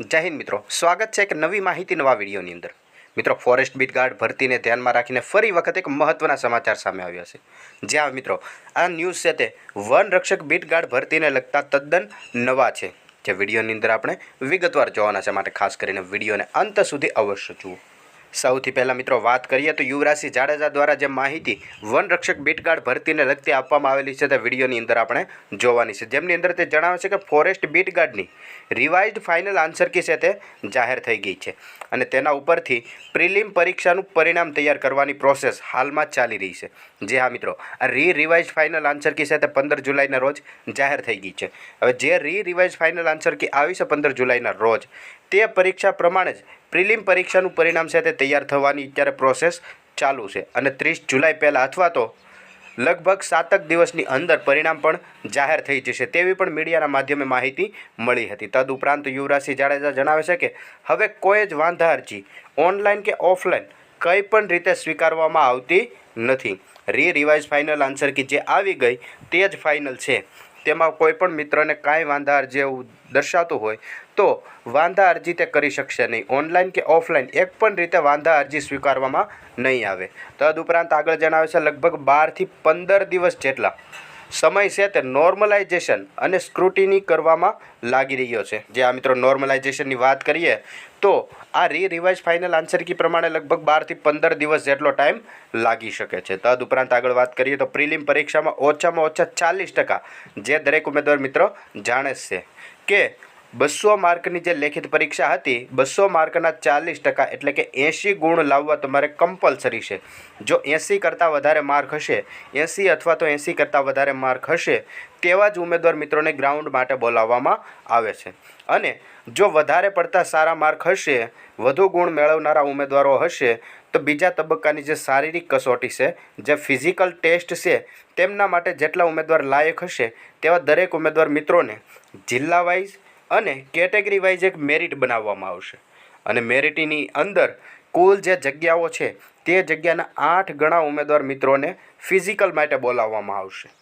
જય હિન્દ મિત્રો, સ્વાગત છે એક નવી માહિતી નવા વિડીયોની અંદર। મિત્રો, ફોરેસ્ટ બીટ ગાર્ડ ભરતીને ધ્યાનમાં રાખીને ફરી વખત એક મહત્વના સમાચાર સામે આવ્યા છે। જ્યાં મિત્રો આ ન્યૂઝ છે તે વન રક્ષક બીટ ગાર્ડ ભરતીને લગતા તદ્દન નવા છે, જે વિડીયોની અંદર આપણે વિગતવાર જોવાના છે, માટે ખાસ કરીને વિડીયોને અંત સુધી અવશ્ય જુઓ। સૌથી પહેલાં મિત્રો વાત કરીએ તો યુવરાજસિંહ જાડેજા દ્વારા જે માહિતી વન રક્ષક બીટ ગાર્ડ ભરતીને લગતી આપવામાં આવેલી છે તે વિડીયોની અંદર આપણે જોવાની છે, જેમની અંદર તે જણાવે છે કે ફોરેસ્ટ બીટ ગાર્ડની રિવાઇઝડ ફાઇનલ આન્સર કી છે તે જાહેર થઈ ગઈ છે અને તેના ઉપરથી પ્રિલિમ પરીક્ષાનું પરિણામ તૈયાર કરવાની પ્રોસેસ હાલમાં ચાલી રહી છે। જે હા મિત્રો, આ રિવાઇઝડ ફાઇનલ આન્સર કી છે તે 15 જુલાઈના રોજ જાહેર થઈ ગઈ છે। હવે જે રિવાઇઝડ ફાઇનલ આન્સર કી આવી છે 15 જુલાઈના રોજ, તે પરીક્ષા પ્રમાણે જ પ્રિલિમ પરીક્ષાનું પરિણામ છે તે તૈયાર થવાની અત્યારે પ્રોસેસ ચાલુ છે અને 30 જુલાઈ પહેલાં અથવા તો લગભગ 7 દિવસની અંદર પરિણામ પણ જાહેર થઈ જશે તેવી પણ મીડિયાના માધ્યમે માહિતી મળી હતી। તદુપરાંત યુવરાજસિંહ જાડેજા જણાવે છે કે હવે કોઈ જ વાંધા અરજી ઓનલાઈન કે ઓફલાઈન કંઈ પણ રીતે સ્વીકારવામાં આવતી નથી। રિવાઇઝ ફાઇનલ આન્સર કી જે આવી ગઈ તે જ ફાઇનલ છે, તેમાં કોઈ પણ મિત્રને કાંઈ વાંધા અરજી એવું દર્શાવતું હોય તો વાંધા અરજી તે કરી શકશે નહીં। ઓનલાઈન કે ઓફલાઈન એક પણ રીતે વાંધા અરજી સ્વીકારવામાં નહીં આવે। તદુપરાંત આગળ જણાવે છે લગભગ 12 થી 15 દિવસ જેટલા સમય છે તે નોર્મલાઇઝેશન અને સ્ક્રુટિની કરવામાં લાગી રહ્યો છે। જે આ મિત્રો નોર્મલાઇઝેશનની વાત કરીએ તો આ રિવાઇઝ ફાઇનલ આન્સર કી પ્રમાણે લગભગ 12 થી 15 દિવસ જેટલો ટાઈમ લાગી શકે છે। તદુપરાંત આગળ વાત કરીએ તો પ્રિલિમ પરીક્ષામાં ઓછામાં ઓછા 40%, જે દરેક ઉમેદવાર મિત્રો જાણે છે કે 200 માર્કની જે લેખિત પરીક્ષા હતી, 200 માર્કના 40% એટલે કે 80 ગુણ લાવવા તમારે કમ્પલસરી છે। જો 80 કરતાં વધારે માર્ક હશે, 80 અથવા તો 80 કરતાં વધારે માર્ક હશે, તેવા જ ઉમેદવાર મિત્રોને ગ્રાઉન્ડ માટે બોલાવવામાં આવે છે અને જો વધારે પડતા સારા માર્ક હશે, વધુ ગુણ મેળવનારા ઉમેદવારો હશે, તો બીજા તબક્કાની જે શારીરિક કસોટી છે, જે ફિઝિકલ ટેસ્ટ છે, તેમના માટે જેટલા ઉમેદવાર લાયક હશે તેવા દરેક ઉમેદવાર મિત્રોને જિલ્લા વાઇઝ અને કેટેગરી વાઇઝ એક મેરિટ બનાવવામાં આવશે અને મેરિટની અંદર કુલ જે જગ્યાઓ છે તે જગ્યાના 8 ગણા ઉમેદવાર મિત્રોને ફિઝિકલ માટે બોલાવવામાં આવશે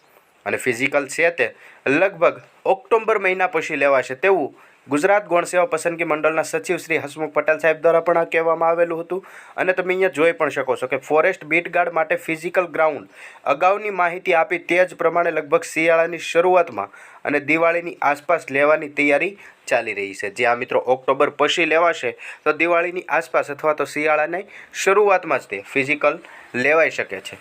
અને ફિઝિકલ છે તે લગભગ ઓક્ટોબર મહિના પછી લેવાશે તેવું ગુજરાત ગૌણ સેવા પસંદગી મંડળના સચિવ શ્રી હસમુખ પટેલ સાહેબ દ્વારા પણ આ કહેવામાં આવેલું હતું। અને તમે અહીંયા જોઈ પણ શકો છો કે ફોરેસ્ટ બીટ ગાર્ડ માટે ફિઝિકલ ગ્રાઉન્ડ અગાઉની માહિતી આપી તે જ પ્રમાણે લગભગ શિયાળાની શરૂઆતમાં અને દિવાળીની આસપાસ લેવાની તૈયારી ચાલી રહી છે। જે આ મિત્રો ઓક્ટોબર પછી લેવાશે તો દિવાળીની આસપાસ અથવા તો શિયાળાની શરૂઆતમાં જ તે ફિઝિકલ લેવાઈ શકે છે।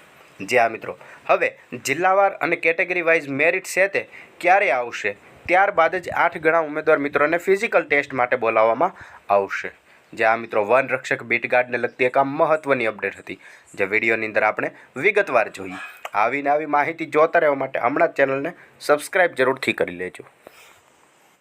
જે આ મિત્રો હવે જિલ્લાવાર અને કેટેગરી વાઇઝ મેરિટ છે તે ક્યારે આવશે, ત્યારબાદ જ 8 ગણા ઉમેદવાર મિત્રોને ફિઝિકલ ટેસ્ટ માટે બોલાવવામાં આવશે। જે આ મિત્રો વન રક્ષક બીટ ગાર્ડને લગતી એક આ મહત્ત્વની અપડેટ હતી, જે વિડીયોની અંદર આપણે વિગતવાર જોઈ। આવી માહિતી જોતા રહેવા માટે હમણાં જ ચેનલને સબસ્ક્રાઈબ જરૂરથી કરી લેજો।